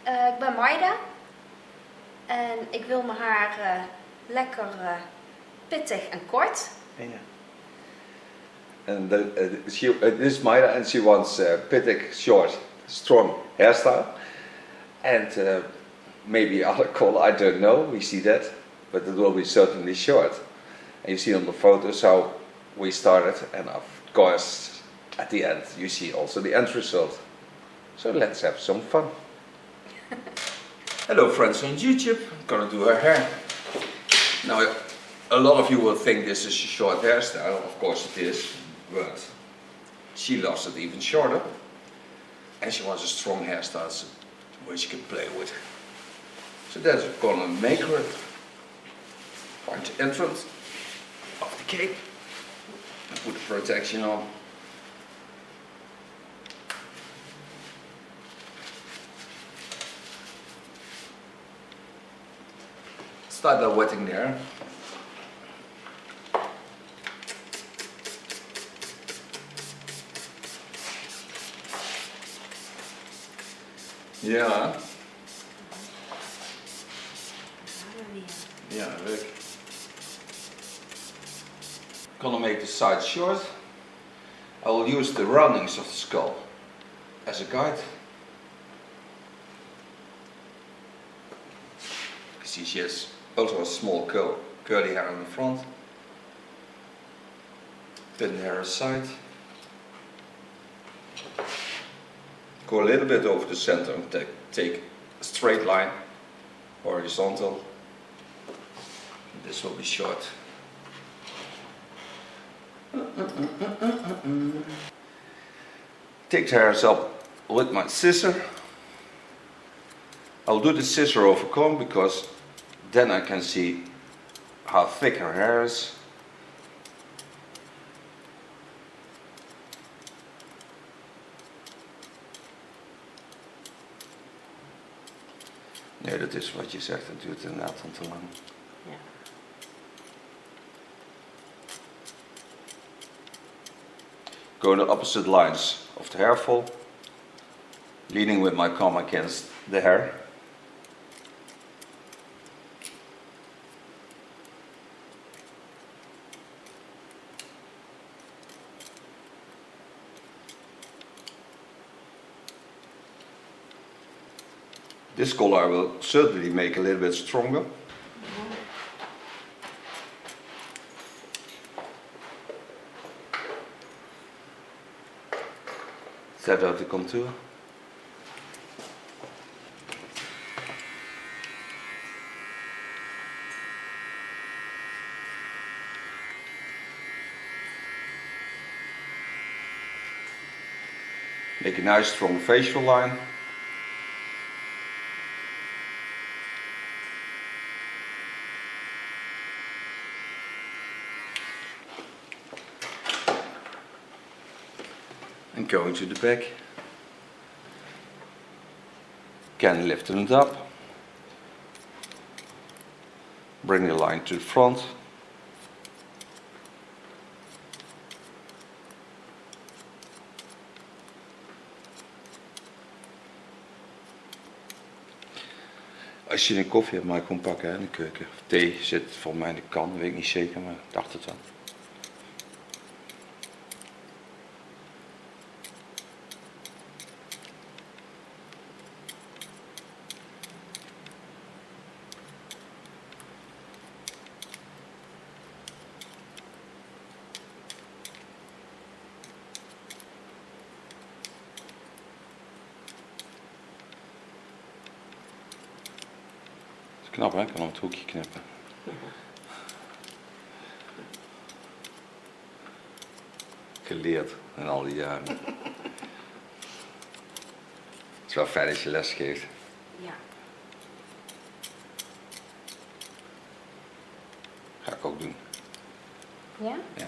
Ik ben Maida en ik wil mijn haar lekker pittig en kort. Yeah. And this is Maida, and she wants pittig, short, strong hairstyle, and maybe other color. I don't know. We see that, but it will be certainly short. And you see on the photos how we started, and of course at the end you see also the end result. So let's have some fun. Hello friends on YouTube, I'm gonna do her hair. Now a lot of you will think this is a short hairstyle, of course it is, but she loves it even shorter. And she wants a strong hairstyle where she can play with. So that's gonna make her find the entrance of the cape and put the protection on. Start by wetting the hair. Ja. Ja, leuk. Gonna make the sides short. I will use the roundings of the skull as a guide. You see she has also a small curly hair in the front. Thin hair aside. Go a little bit over the center and take a straight line, horizontal. This will be short. Take the hairs up with my scissor. I'll do the scissor over comb because then I can see how thick her hair is. Nee, dat is wat je zegt, het duurt inderdaad dan te lang. Ja. Go the opposite lines of the hair fall, leaning with my comb against the hair. This color I will certainly make a little bit stronger. Set out the contour. Make a nice strong facial line. And going to the back, again lifting it up, bring the line to the front, als je een koffie hebt, maar je kon pakken hè, in de keuken. Of thee zit volgens mij in de kan, weet ik niet zeker, maar ik dacht het wel. Knap hè, ik kan op het hoekje knippen. Geleerd in al die jaren. Het is wel fijn dat je les geeft. Ja. Ga ik ook doen. Ja? Ja.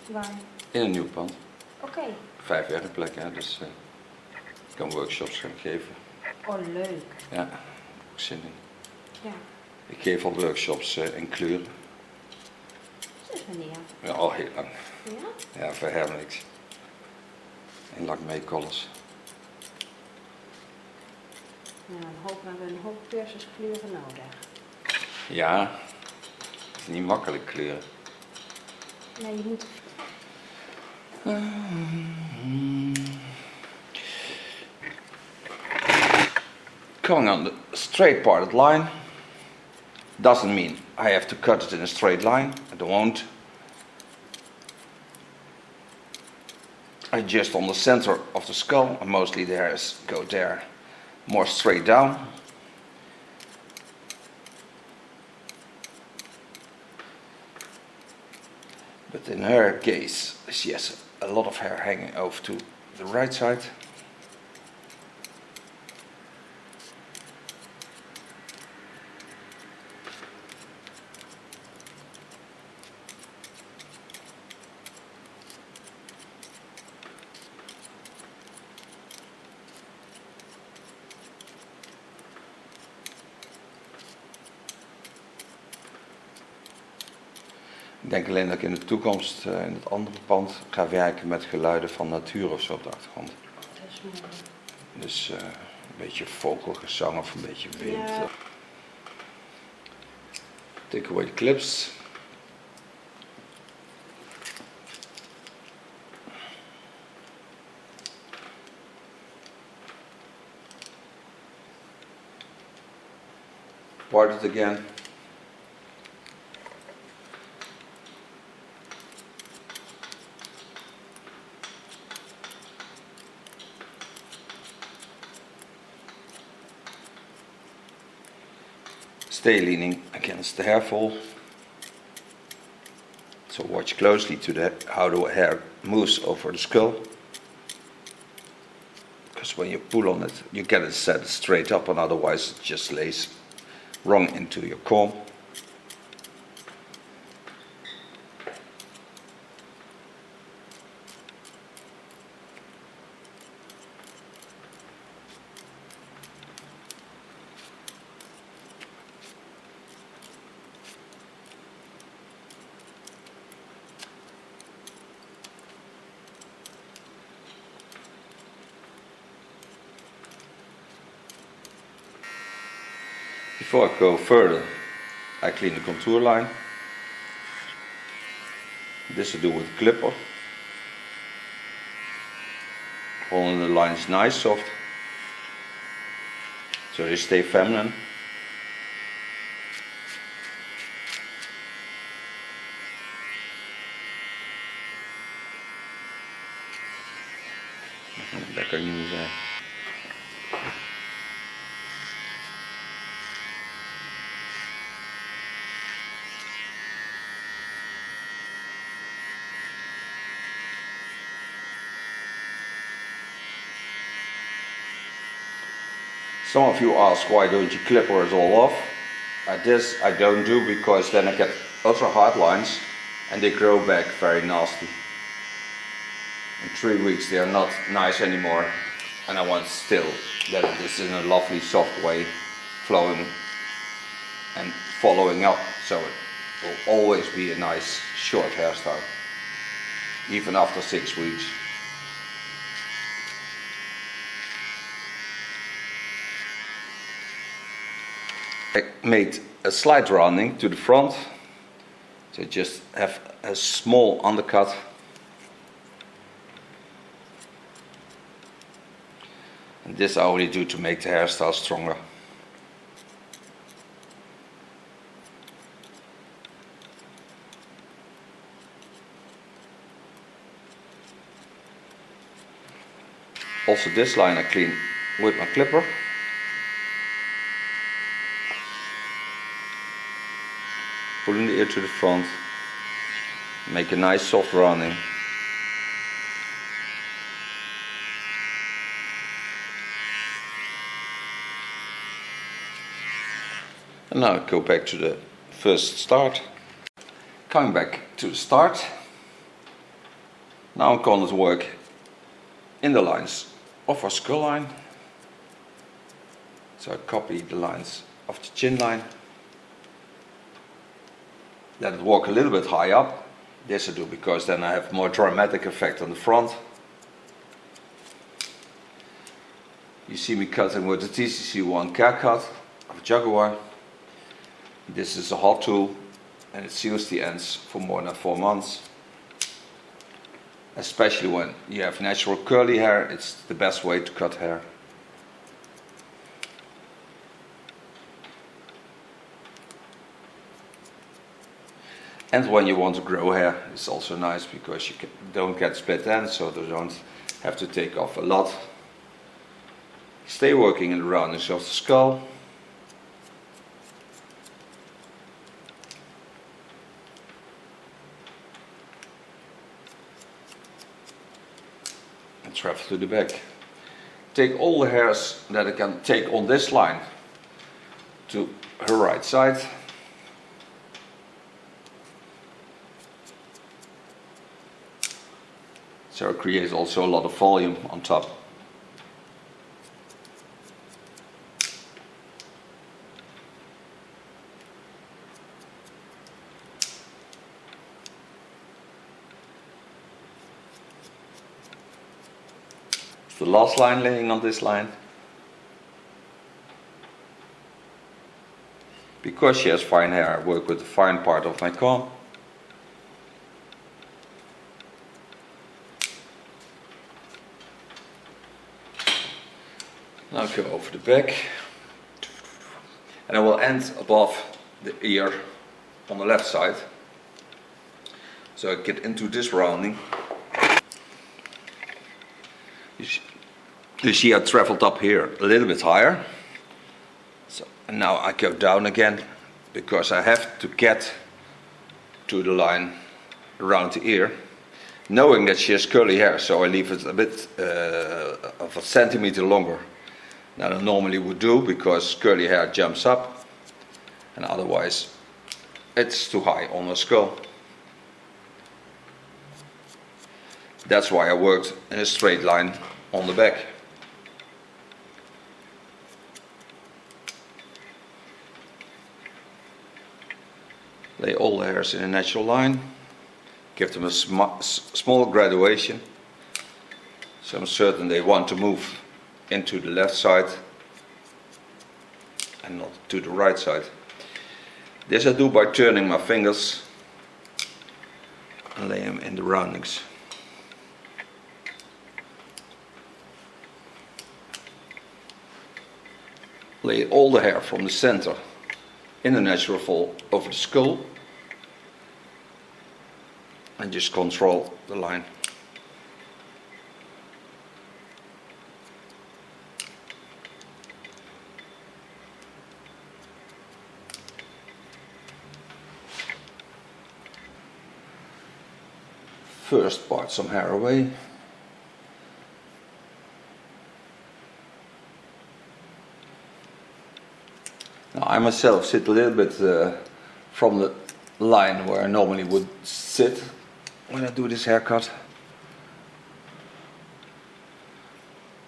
Waar? In een nieuw pand. Oké. 5 werkplekken, hè, dus ik kan workshops gaan geven. Oh, leuk. Ja, ook zin in. Ja. Ik geef al workshops in kleuren. Sinds wanneer? Ja, al heel lang. Ja? Ja, voor Hermix. In Lakmee Colors. Ja, we hebben een hoop cursuskleuren nodig. Ja, het is niet makkelijk kleuren. Nee, je moet... Coming on the straight parted line doesn't mean I have to cut it in a straight line. I won't. I just on the center of the skull, and mostly the hairs go there, more straight down. But in her case, she has a lot of hair hanging over to the right side. Ik denk alleen dat ik in de toekomst in het andere pand ga werken met geluiden van natuur of zo op de achtergrond. Dat is mooi. Dus een beetje vogelgezang of een beetje wind. Ja. Take away the clips. Part it again. Stay leaning against the hair fall. So watch closely to how the hair moves over the skull. Because when you pull on it, you get it set straight up, and otherwise it just lays wrong into your comb. Before I go further, I clean the contour line. This I do with a clipper. Holding the lines nice, soft, so they stay feminine. Dat kan ik niet meer zeggen. Some of you ask, why don't you clipper it all off? This I don't do because then I get ultra hard lines and they grow back very nasty. In 3 weeks they are not nice anymore, and I want still that it is in a lovely soft way, flowing and following up, so it will always be a nice short hairstyle, even after 6 weeks. I made a slight rounding to the front, so just have a small undercut. And this I only do to make the hairstyle stronger. Also this line I clean with my clipper. Pulling the ear to the front, make a nice soft rounding. And now I go back to the first start. Coming back to the start. Now I'm going to work in the lines of our skull line. So I copy the lines of the chin line. Let it walk a little bit high up. This I do because then I have more dramatic effect on the front. You see me cutting with the TCC1 cat cut of a Jaguar. This is a hot tool and it seals the ends for more than 4 months. Especially when you have natural curly hair, it's the best way to cut hair. And when you want to grow hair, it's also nice because you don't get split ends, so you don't have to take off a lot. Stay working in the roundness of the skull. And travel to the back. Take all the hairs that I can take on this line to her right side. So it creates also a lot of volume on top. It's the last line laying on this line. Because she has fine hair, I work with the fine part of my comb. Now go over the back, and I will end above the ear on the left side. So I get into this rounding. You see I traveled up here a little bit higher. So, and now I go down again because I have to get to the line around the ear. Knowing that she has curly hair, so I leave it a bit of a centimeter longer than I normally would do, because curly hair jumps up and otherwise it's too high on the skull. That's why I worked in a straight line on the back. Lay all the hairs in a natural line, give them a small graduation, so I'm certain they want to move into the left side and not to the right side. This I do by turning my fingers and lay them in the roundings. Lay all the hair from the center in a natural fall over the skull and just control the line. First part some hair away. Now I myself sit a little bit from the line where I normally would sit when I do this haircut.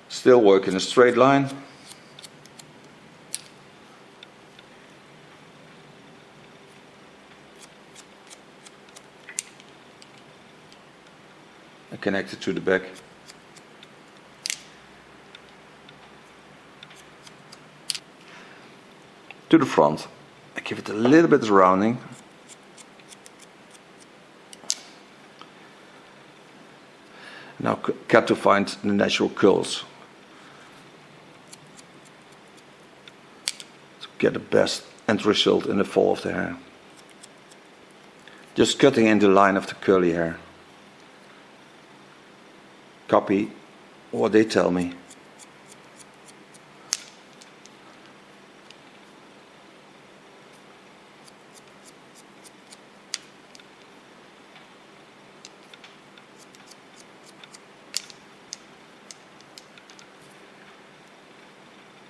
Still work in a straight line. And connect it to the back. To the front. I give it a little bit of rounding. Now got to find the natural curls to get the best end result in the fall of the hair. Just cutting in the line of the curly hair. Copy what they tell me.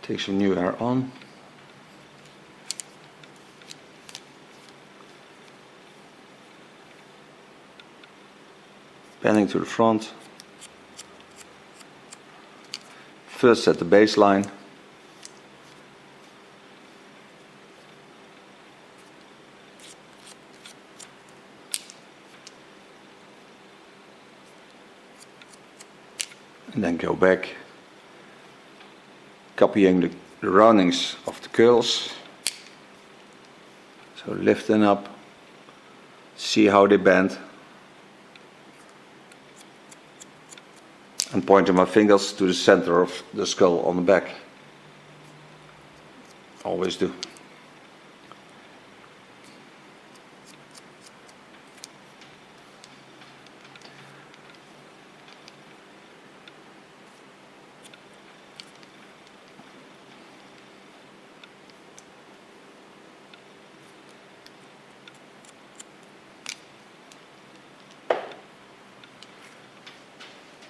Take some new hair on. Bending to the front. First set the baseline. And then go back copying the roundings of the curls. So lift them up, see how they bend, and pointing my fingers to the center of the skull on the back. Always do.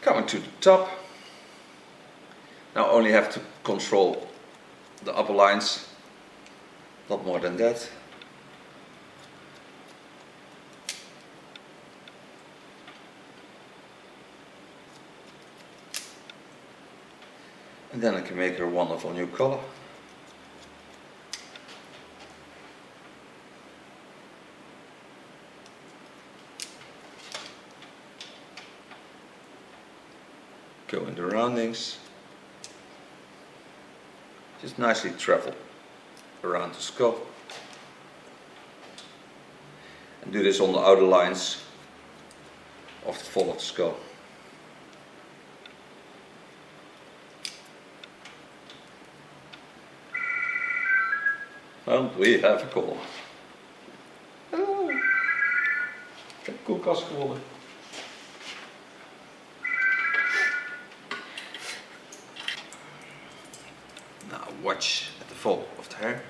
Coming to the top. Now only have to control the upper lines, not more than that. And then I can make her a wonderful new color. Go in the roundings. Just nicely travel around the skull. And do this on the outer lines of the fall of the skull. And we have a color. Oh, ik heb een koelkast gewonnen. Watch at the fall of the hair.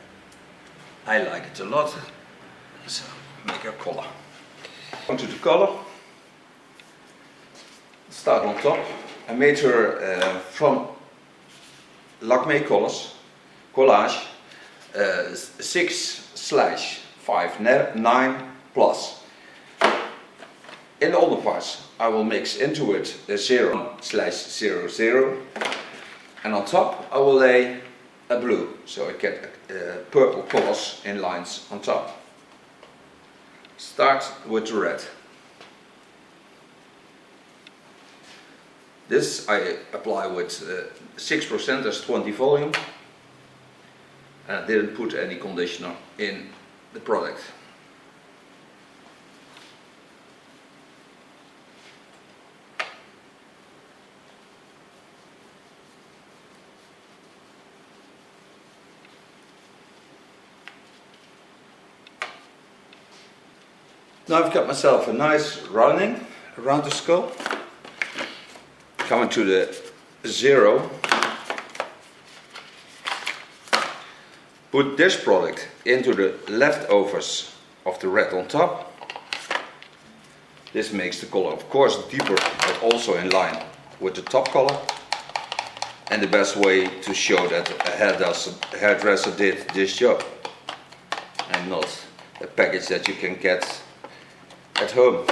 I like it a lot, so make a color. On to the color. Start on top. I made her from Lakme colors, collage, 6/5/9 plus. In the underparts I will mix into it a 0/00, and on top I will lay a blue, so I get purple colors in lines on top. Start with the red. This I apply with 6%, that's 20 volume, and I didn't put any conditioner in the product. Now I've got myself a nice rounding around the skull. Coming to the 0. Put this product into the leftovers of the red on top. This makes the color of course deeper, but also in line with the top color. And the best way to show that a hairdresser did this job. And not a package that you can get at home.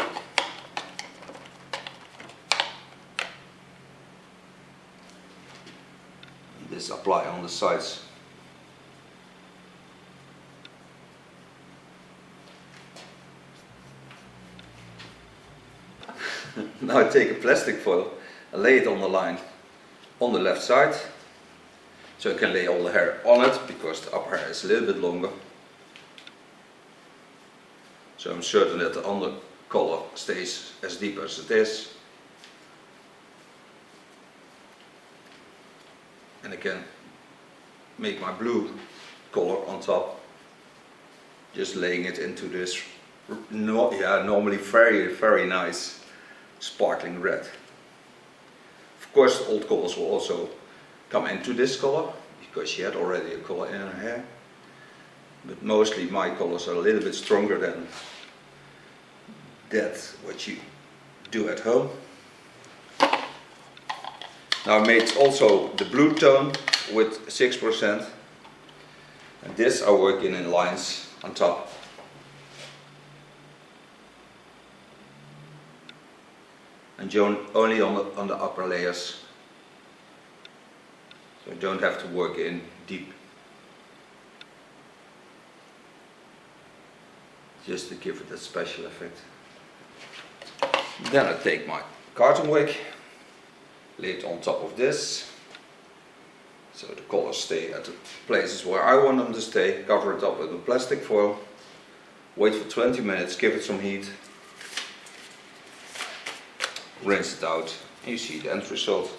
This apply on the sides. Now I take a plastic foil and lay it on the line on the left side, so I can lay all the hair on it because the upper hair is a little bit longer. So I'm certain that the under color stays as deep as it is. And I can make my blue color on top, just laying it into this normally very nice sparkling red. Of course the old colors will also come into this color because she had already a color in her hair. But mostly my colors are a little bit stronger than that what you do at home. Now I made also the blue tone with 6%, and this I work in lines on top. And only on the upper layers, so I don't have to work in deep. Just to give it a special effect. Then I take my carton wig, lay it on top of this, So the colors stay at the places where I want them to stay. Cover it up with a plastic foil. Wait for 20 minutes, give it some heat. Rinse it out and you see the end result.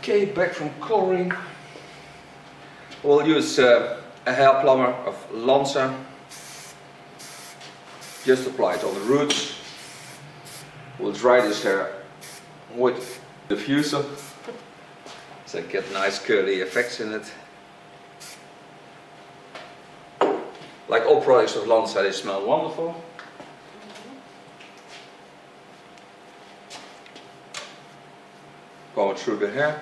Okay, back from coloring. We'll use a hair plumber of Lanza. Just apply it on the roots. We'll dry this hair with the diffuser so get nice curly effects in it. Like all products of Lanza, they smell wonderful. Going through the hair.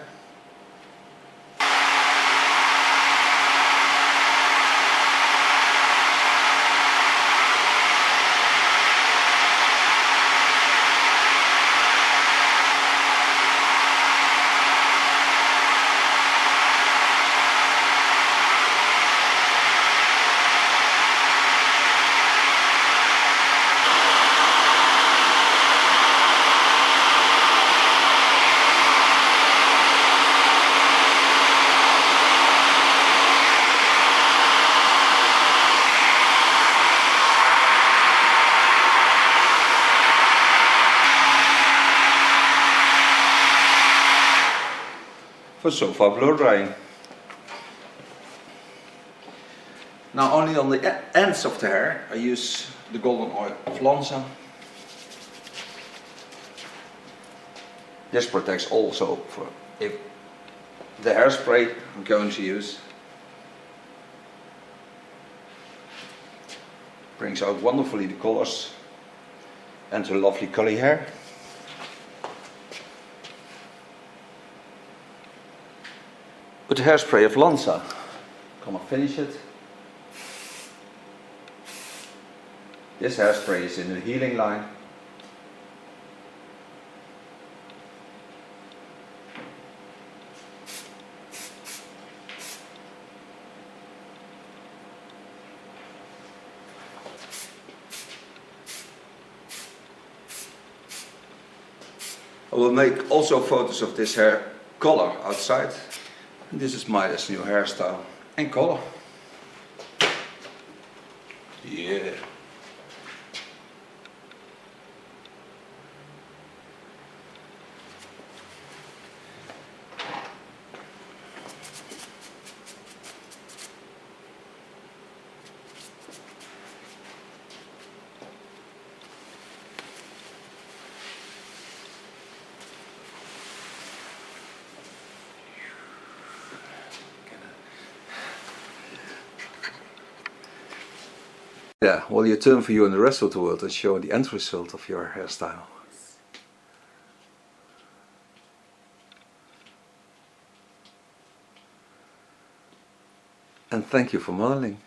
For so far blow drying. Now only on the ends of the hair I use the golden oil of Lanza. This protects also for if the hairspray I'm going to use. Brings out wonderfully the colors and the lovely curly hair. With the hairspray of Lanza, gonna finish it. This hairspray is in the healing line. I will make also photos of this hair color outside. This is Maida's new hairstyle and color. Yeah. Yeah, well, you turn for you in the rest of the world and show the end result of your hairstyle. And thank you for modeling.